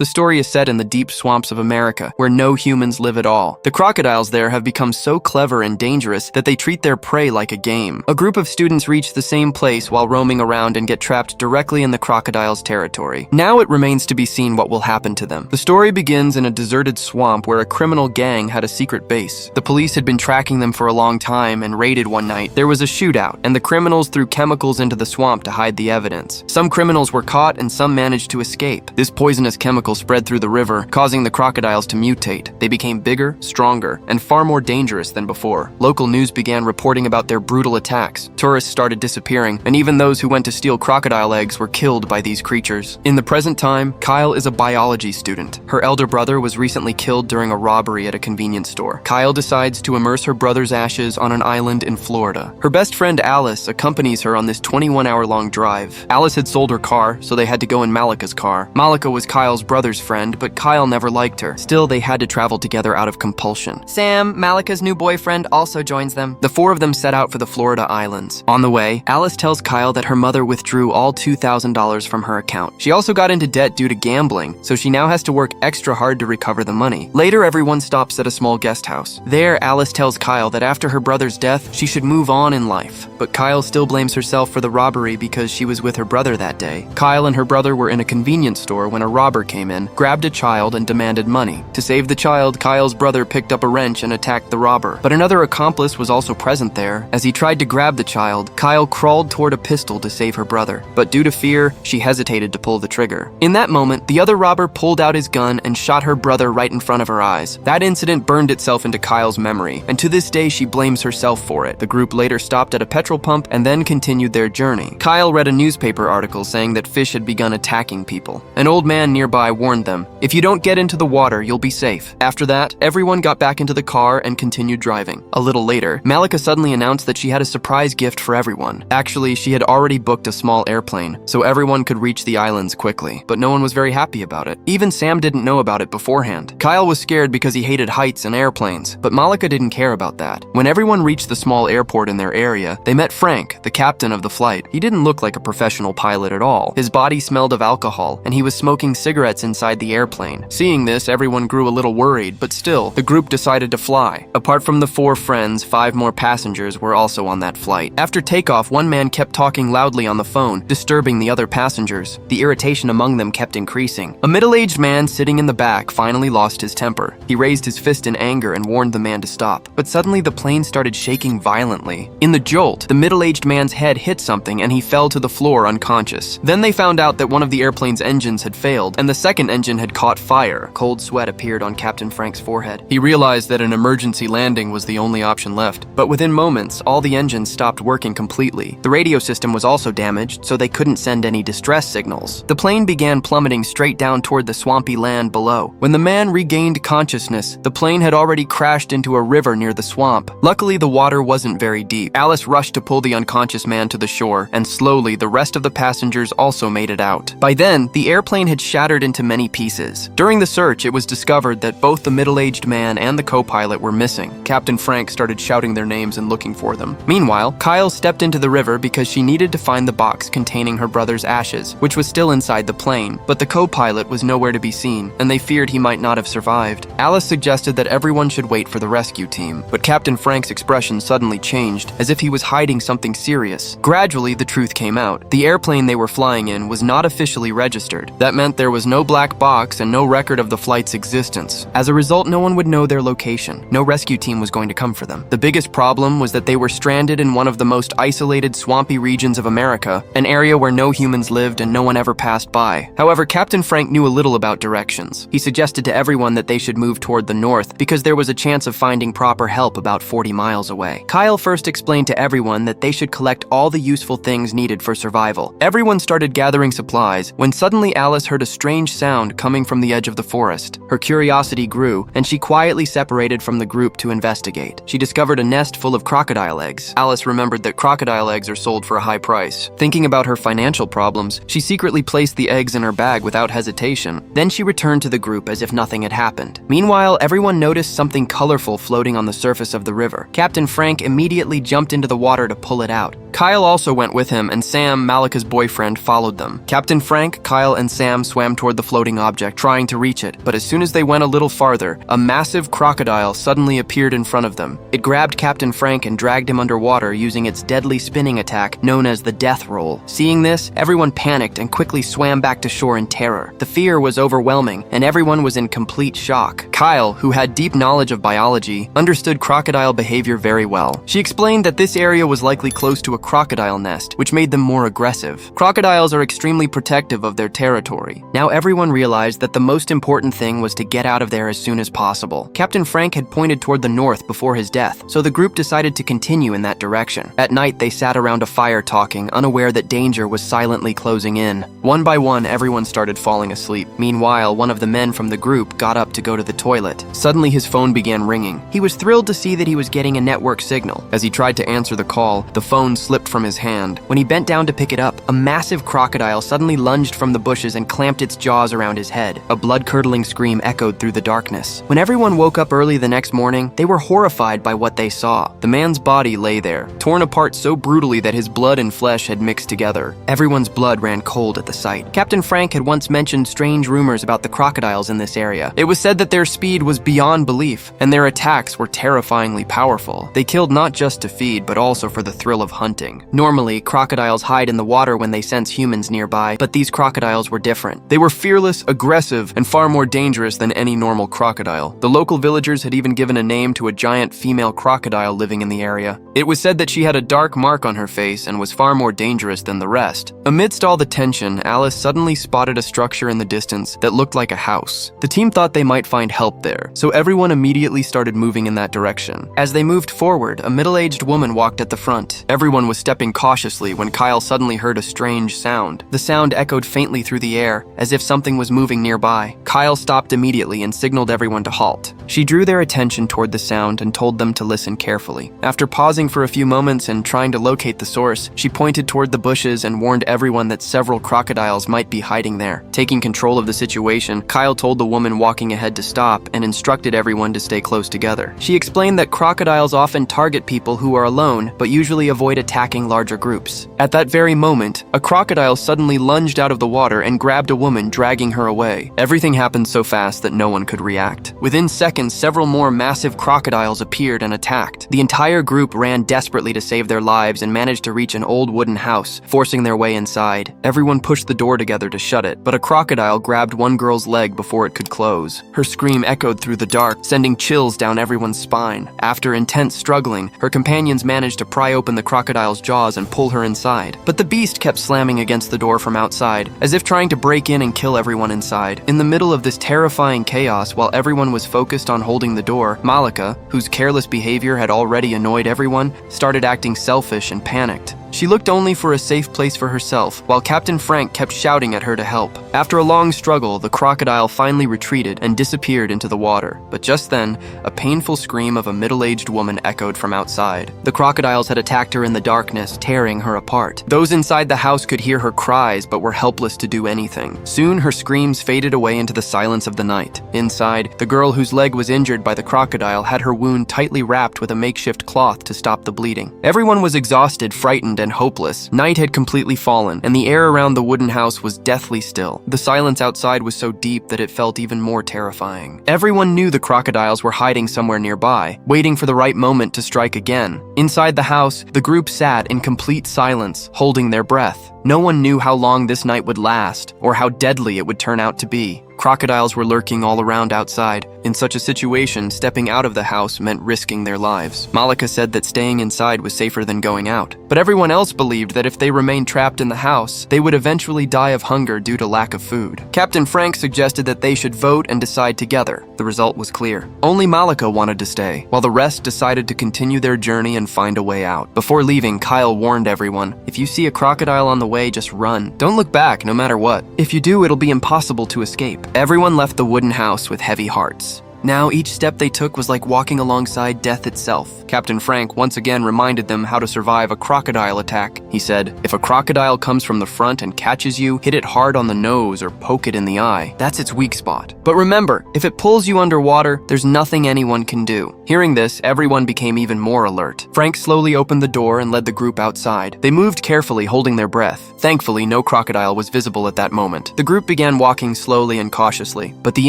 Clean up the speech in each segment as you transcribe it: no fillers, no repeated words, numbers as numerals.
The story is set in the deep swamps of America, where no humans live at all. The crocodiles there have become so clever and dangerous that they treat their prey like a game. A group of students reach the same place while roaming around and get trapped directly in the crocodiles' territory. Now it remains to be seen what will happen to them. The story begins in a deserted swamp where a criminal gang had a secret base. The police had been tracking them for a long time and raided one night. There was a shootout, and the criminals threw chemicals into the swamp to hide the evidence. Some criminals were caught and some managed to escape. This poisonous chemical spread through the river, causing the crocodiles to mutate. They became bigger, stronger, and far more dangerous than before. Local news began reporting about their brutal attacks. Tourists started disappearing, and even those who went to steal crocodile eggs were killed by these creatures. In the present time, Kyle is a biology student. Her elder brother was recently killed during a robbery at a convenience store. Kyle decides to immerse her brother's ashes on an island in Florida. Her best friend Alice accompanies her on this 21-hour-long drive. Alice had sold her car, so they had to go in Malika's car. Malika was Kyle's brother's friend, but Kyle never liked her. Still, they had to travel together out of compulsion. Sam, Malika's new boyfriend, also joins them. The four of them set out for the Florida islands. On the way, Alice tells Kyle that her mother withdrew all $2,000 from her account. She also got into debt due to gambling, so she now has to work extra hard to recover the money. Later, everyone stops at a small guest house. There, Alice tells Kyle that after her brother's death, she should move on in life. But Kyle still blames herself for the robbery because she was with her brother that day. Kyle and her brother were in a convenience store when a robber came in, grabbed a child, and demanded money. To save the child, Kyle's brother picked up a wrench and attacked the robber. But another accomplice was also present there. As he tried to grab the child, Kyle crawled toward a pistol to save her brother. But due to fear, she hesitated to pull the trigger. In that moment, the other robber pulled out his gun and shot her brother right in front of her eyes. That incident burned itself into Kyle's memory, and to this day she blames herself for it. The group later stopped at a petrol pump and then continued their journey. Kyle read a newspaper article saying that fish had begun attacking people. An old man nearby warned them, "If you don't get into the water, you'll be safe." After that, everyone got back into the car and continued driving. A little later, Malika suddenly announced that she had a surprise gift for everyone. Actually, she had already booked a small airplane, so everyone could reach the islands quickly, but no one was very happy about it. Even Sam didn't know about it beforehand. Kyle was scared because he hated heights and airplanes, but Malika didn't care about that. When everyone reached the small airport in their area, they met Frank, the captain of the flight. He didn't look like a professional pilot at all. His body smelled of alcohol, and he was smoking cigarettes inside the airplane. Seeing this, everyone grew a little worried, but still, the group decided to fly. Apart from the four friends, 5 more passengers were also on that flight. After takeoff, one man kept talking loudly on the phone, disturbing the other passengers. The irritation among them kept increasing. A middle-aged man sitting in the back finally lost his temper. He raised his fist in anger and warned the man to stop. But suddenly the plane started shaking violently. In the jolt, the middle-aged man's head hit something and he fell to the floor unconscious. Then they found out that one of the airplane's engines had failed, and the second engine had caught fire. Cold sweat appeared on Captain Frank's forehead. He realized that an emergency landing was the only option left. But within moments, all the engines stopped working completely. The radio system was also damaged, so they couldn't send any distress signals. The plane began plummeting straight down toward the swampy land below. When the man regained consciousness, the plane had already crashed into a river near the swamp. Luckily, the water wasn't very deep. Alice rushed to pull the unconscious man to the shore, and slowly the rest of the passengers also made it out. By then, the airplane had shattered into many pieces. During the search, it was discovered that both the middle-aged man and the co-pilot were missing. Captain Frank started shouting their names and looking for them. Meanwhile, Kyle stepped into the river because she needed to find the box containing her brother's ashes, which was still inside the plane, but the co-pilot was nowhere to be seen, and they feared he might not have survived. Alice suggested that everyone should wait for the rescue team, but Captain Frank's expression suddenly changed, as if he was hiding something serious. Gradually, the truth came out. The airplane they were flying in was not officially registered. That meant there was no black box and no record of the flight's existence. As a result, no one would know their location. No rescue team was going to come for them. The biggest problem was that they were stranded in one of the most isolated, swampy regions of America, an area where no humans lived and no one ever passed by. However, Captain Frank knew a little about directions. He suggested to everyone that they should move toward the north because there was a chance of finding proper help about 40 miles away. Kyle first explained to everyone that they should collect all the useful things needed for survival. Everyone started gathering supplies when suddenly Alice heard a strange sound coming from the edge of the forest. Her curiosity grew, and she quietly separated from the group to investigate. She discovered a nest full of crocodile eggs. Alice remembered that crocodile eggs are sold for a high price. Thinking about her financial problems, she secretly placed the eggs in her bag without hesitation. Then she returned to the group as if nothing had happened. Meanwhile, everyone noticed something colorful floating on the surface of the river. Captain Frank immediately jumped into the water to pull it out. Kyle also went with him, and Sam, Malika's boyfriend, followed them. Captain Frank, Kyle, and Sam swam toward the floating object, trying to reach it, but as soon as they went a little farther, a massive crocodile suddenly appeared in front of them. It grabbed Captain Frank and dragged him underwater using its deadly spinning attack known as the death roll. Seeing this, everyone panicked and quickly swam back to shore in terror. The fear was overwhelming, and everyone was in complete shock. Kyle, who had deep knowledge of biology, understood crocodile behavior very well. She explained that this area was likely close to a crocodile nest, which made them more aggressive. Crocodiles are extremely protective of their territory. Now everyone realized that the most important thing was to get out of there as soon as possible. Captain Frank had pointed toward the north before his death, so the group decided to continue in that direction. At night, they sat around a fire talking, unaware that danger was silently closing in. One by one, everyone started falling asleep. Meanwhile, one of the men from the group got up to go to the toilet. Suddenly, his phone began ringing. He was thrilled to see that he was getting a network signal. As he tried to answer the call, the phone slipped from his hand. When he bent down to pick it up, a massive crocodile suddenly lunged from the bushes and clamped its jaws around his head. A blood-curdling scream echoed through the darkness. When everyone woke up early the next morning, they were horrified by what they saw. The man's body lay there, torn apart so brutally that his blood and flesh had mixed together. Everyone's blood ran cold at the sight. Captain Frank had once mentioned strange rumors about the crocodiles in this area. It was said that their speed was beyond belief, and their attacks were terrifyingly powerful. They killed not just to feed, but also for the thrill of hunting. Normally, crocodiles hide in the water when they sense humans nearby, but these crocodiles were different. They were fearless, aggressive, and far more dangerous than any normal crocodile. The local villagers had even given a name to a giant female crocodile living in the area. It was said that she had a dark mark on her face and was far more dangerous than the rest. Amidst all the tension, Alice suddenly spotted a structure in the distance that looked like a house. The team thought they might find help there, so everyone immediately started moving in that direction. As they moved forward, a middle-aged woman walked at the front. Everyone was stepping cautiously when Kyle suddenly heard a strange sound. The sound echoed faintly through the air, as if something was moving nearby. Kyle stopped immediately and signaled everyone to halt. She drew their attention toward the sound and told them to listen carefully. After pausing for a few moments and trying to locate the source, she pointed toward the bushes and warned everyone that several crocodiles might be hiding there. Taking control of the situation, Kyle told the woman walking ahead to stop and instructed everyone to stay close together. She explained that crocodiles often target people who are alone, but usually avoid attacking larger groups. At that very moment, a crocodile suddenly lunged out of the water and grabbed a woman, dragging her away. Everything happened so fast that no one could react. Within seconds, several more massive crocodiles appeared and attacked. The entire group ran desperately to save their lives and managed to reach an old wooden house, forcing their way inside. Everyone pushed the door together to shut it, but a crocodile grabbed one girl's leg before it could close. Her scream echoed through the dark, sending chills down everyone's spine. After intense struggling, her companions managed to pry open the crocodile's jaws and pull her inside. But the beast kept slamming against the door from outside, as if trying to break in and kill everyone inside. In the middle of this terrifying chaos, while everyone was focused on holding the door, Malika, whose careless behavior had already annoyed everyone, started acting selfish and panicked. She looked only for a safe place for herself, while Captain Frank kept shouting at her to help. After a long struggle, the crocodile finally retreated and disappeared into the water. But just then, a painful scream of a middle-aged woman echoed from outside. The crocodiles had attacked her in the darkness, tearing her apart. Those inside the house could hear her cries, but were helpless to do anything. Soon, her screams faded away into the silence of the night. Inside, the girl whose leg was injured by the crocodile had her wound tightly wrapped with a makeshift cloth to stop the bleeding. Everyone was exhausted, frightened, and hopeless. Night had completely fallen, and the air around the wooden house was deathly still. The silence outside was so deep that it felt even more terrifying. Everyone knew the crocodiles were hiding somewhere nearby, waiting for the right moment to strike again. Inside the house, the group sat in complete silence, holding their breath. No one knew how long this night would last, or how deadly it would turn out to be. Crocodiles were lurking all around outside. In such a situation, stepping out of the house meant risking their lives. Malika said that staying inside was safer than going out, but everyone else believed that if they remained trapped in the house, they would eventually die of hunger due to lack of food. Captain Frank suggested that they should vote and decide together. The result was clear. Only Malika wanted to stay, while the rest decided to continue their journey and find a way out. Before leaving, Kyle warned everyone, "If you see a crocodile on the way, just run. Don't look back, no matter what. If you do, it'll be impossible to escape." Everyone left the wooden house with heavy hearts. Now each step they took was like walking alongside death itself. Captain Frank once again reminded them how to survive a crocodile attack. He said, "If a crocodile comes from the front and catches you, hit it hard on the nose or poke it in the eye. That's its weak spot. But remember, if it pulls you underwater, there's nothing anyone can do." Hearing this, everyone became even more alert. Frank slowly opened the door and led the group outside. They moved carefully, holding their breath. Thankfully, no crocodile was visible at that moment. The group began walking slowly and cautiously, but the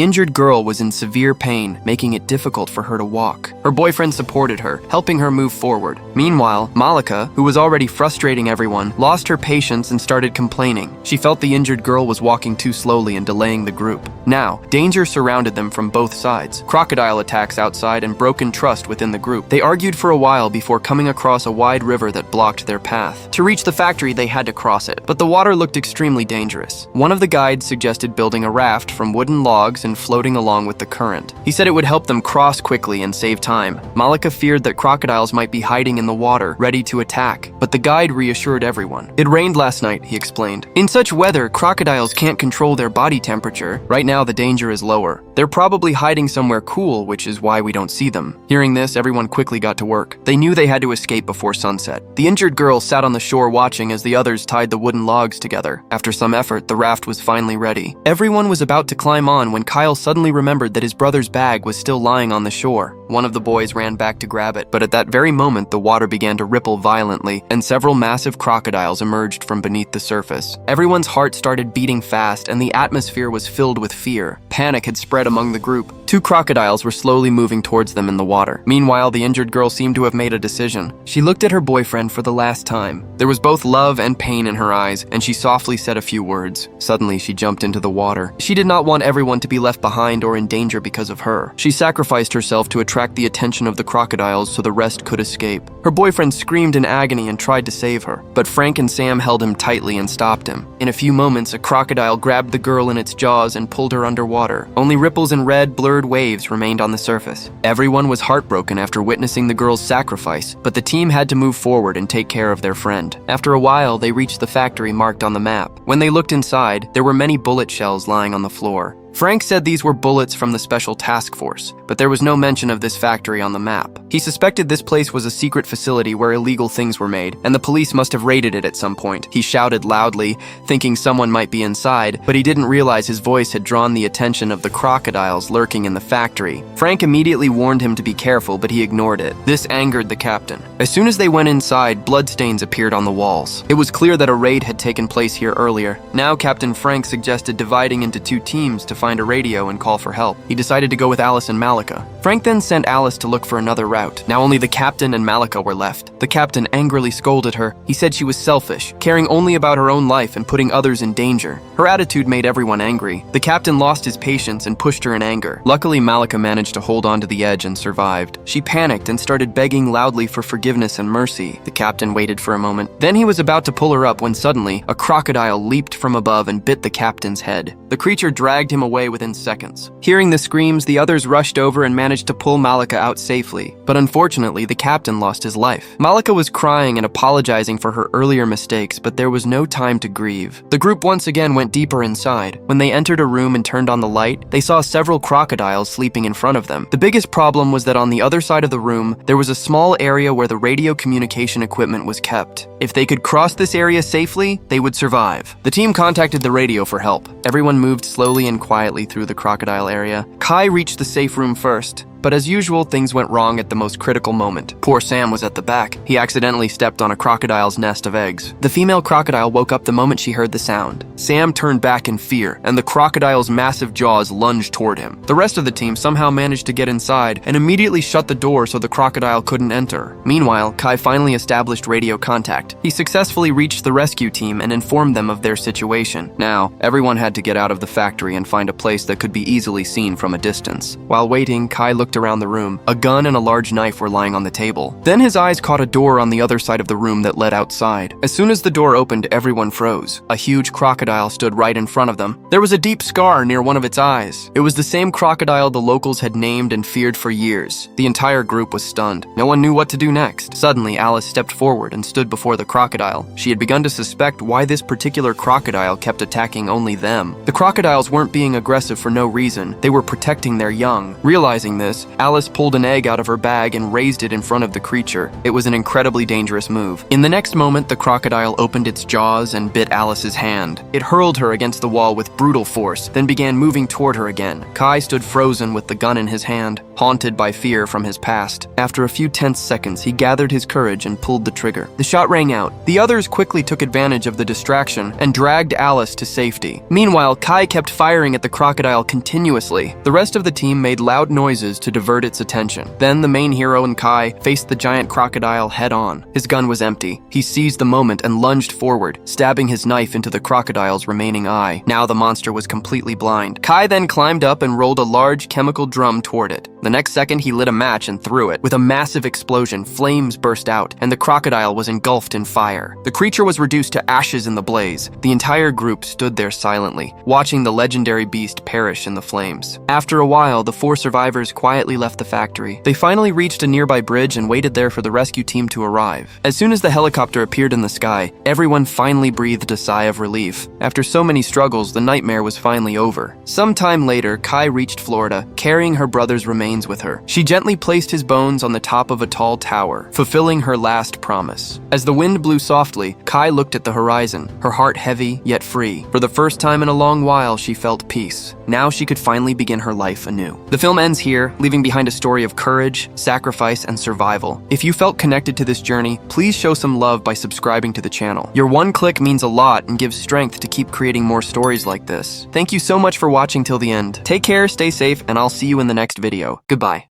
injured girl was in severe pain, making it difficult for her to walk. Her boyfriend supported her, helping her move forward. Meanwhile, Malika, who was already frustrating everyone, lost her patience and started complaining. She felt the injured girl was walking too slowly and delaying the group. Now, danger surrounded them from both sides. Crocodile attacks outside and broken trust within the group. They argued for a while before coming across a wide river that blocked their path. To reach the factory, they had to cross it, but the water looked extremely dangerous. One of the guides suggested building a raft from wooden logs and floating along with the current. He said it would help them cross quickly and save time. Malika feared that crocodiles might be hiding in the water, ready to attack, but the guide reassured everyone. "It rained last night," he explained. "In such weather, crocodiles can't control their body temperature. Right now, the danger is lower. They're probably hiding somewhere cool, which is why we don't see them." Hearing this, everyone quickly got to work. They knew they had to escape before sunset. The injured girl sat on the shore watching as the others tied the wooden logs together. After some effort, the raft was finally ready. Everyone was about to climb on when Kyle suddenly remembered that his brother's bag was still lying on the shore. One of the boys ran back to grab it, but at that very moment, the water began to ripple violently, and several massive crocodiles emerged from beneath the surface. Everyone's heart started beating fast, and the atmosphere was filled with fear. Panic had spread among the group. Two crocodiles were slowly moving towards them in the water. Meanwhile, the injured girl seemed to have made a decision. She looked at her boyfriend for the last time. There was both love and pain in her eyes, and she softly said a few words. Suddenly, she jumped into the water. She did not want everyone to be left behind or in danger because of her. She sacrificed herself to attract the attention of the crocodiles so the rest could escape. Her boyfriend screamed in agony and tried to save her, but Frank and Sam held him tightly and stopped him. In a few moments, a crocodile grabbed the girl in its jaws and pulled her underwater. Only ripples and red, blurred waves remained on the surface. Everyone was heartbroken after witnessing the girl's sacrifice, but the team had to move forward and take care of their friend. After a while, they reached the factory marked on the map. When they looked inside, there were many bullet shells lying on the floor. Frank said these were bullets from the Special Task Force, but there was no mention of this factory on the map. He suspected this place was a secret facility where illegal things were made, and the police must have raided it at some point. He shouted loudly, thinking someone might be inside, but he didn't realize his voice had drawn the attention of the crocodiles lurking in the factory. Frank immediately warned him to be careful, but he ignored it. This angered the captain. As soon as they went inside, bloodstains appeared on the walls. It was clear that a raid had taken place here earlier. Now Captain Frank suggested dividing into two teams to find a radio and call for help. He decided to go with Alice and Malika. Frank then sent Alice to look for another route. Now only the captain and Malika were left. The captain angrily scolded her. He said she was selfish, caring only about her own life and putting others in danger. Her attitude made everyone angry. The captain lost his patience and pushed her in anger. Luckily, Malika managed to hold on to the edge and survived. She panicked and started begging loudly for forgiveness and mercy. The captain waited for a moment. Then he was about to pull her up when suddenly, a crocodile leaped from above and bit the captain's head. The creature dragged him away within seconds. Hearing the screams, the others rushed over and managed to pull Malika out safely. But unfortunately, the captain lost his life. Malika was crying and apologizing for her earlier mistakes, but there was no time to grieve. The group once again went deeper inside. When they entered a room and turned on the light, they saw several crocodiles sleeping in front of them. The biggest problem was that on the other side of the room, there was a small area where the radio communication equipment was kept. If they could cross this area safely, they would survive. The team contacted the radio for help. Everyone moved slowly and quietly through the crocodile area. Kai reached the safe room first. But as usual, things went wrong at the most critical moment. Poor Sam was at the back. He accidentally stepped on a crocodile's nest of eggs. The female crocodile woke up the moment she heard the sound. Sam turned back in fear, and the crocodile's massive jaws lunged toward him. The rest of the team somehow managed to get inside and immediately shut the door so the crocodile couldn't enter. Meanwhile, Kai finally established radio contact. He successfully reached the rescue team and informed them of their situation. Now, everyone had to get out of the factory and find a place that could be easily seen from a distance. While waiting, Kai looked looked around the room. A gun and a large knife were lying on the table. Then his eyes caught a door on the other side of the room that led outside. As soon as the door opened, everyone froze. A huge crocodile stood right in front of them. There was a deep scar near one of its eyes. It was the same crocodile the locals had named and feared for years. The entire group was stunned. No one knew what to do next. Suddenly, Alice stepped forward and stood before the crocodile. She had begun to suspect why this particular crocodile kept attacking only them. The crocodiles weren't being aggressive for no reason. They were protecting their young. Realizing this, Alice pulled an egg out of her bag and raised it in front of the creature. It was an incredibly dangerous move. In the next moment, the crocodile opened its jaws and bit Alice's hand. It hurled her against the wall with brutal force, then began moving toward her again. Kai stood frozen with the gun in his hand, haunted by fear from his past. After a few tense seconds, he gathered his courage and pulled the trigger. The shot rang out. The others quickly took advantage of the distraction and dragged Alice to safety. Meanwhile, Kai kept firing at the crocodile continuously. The rest of the team made loud noises to divert its attention. Then the main hero and Kai faced the giant crocodile head-on. His gun was empty. He seized the moment and lunged forward, stabbing his knife into the crocodile's remaining eye. Now the monster was completely blind. Kai then climbed up and rolled a large chemical drum toward it. The next second, he lit a match and threw it. With a massive explosion, flames burst out, and the crocodile was engulfed in fire. The creature was reduced to ashes in the blaze. The entire group stood there silently, watching the legendary beast perish in the flames. After a while, the 4 survivors quietly left the factory. They finally reached a nearby bridge and waited there for the rescue team to arrive. As soon as the helicopter appeared in the sky, everyone finally breathed a sigh of relief. After so many struggles, the nightmare was finally over. Sometime later, Kai reached Florida, carrying her brother's remains with her. She gently placed his bones on the top of a tall tower, fulfilling her last promise. As the wind blew softly, Kai looked at the horizon, her heart heavy yet free. For the first time in a long while, she felt peace. Now she could finally begin her life anew. The film ends here, leaving behind a story of courage, sacrifice, and survival. If you felt connected to this journey, please show some love by subscribing to the channel. Your one click means a lot and gives strength to keep creating more stories like this. Thank you so much for watching till the end. Take care, stay safe, and I'll see you in the next video. Goodbye.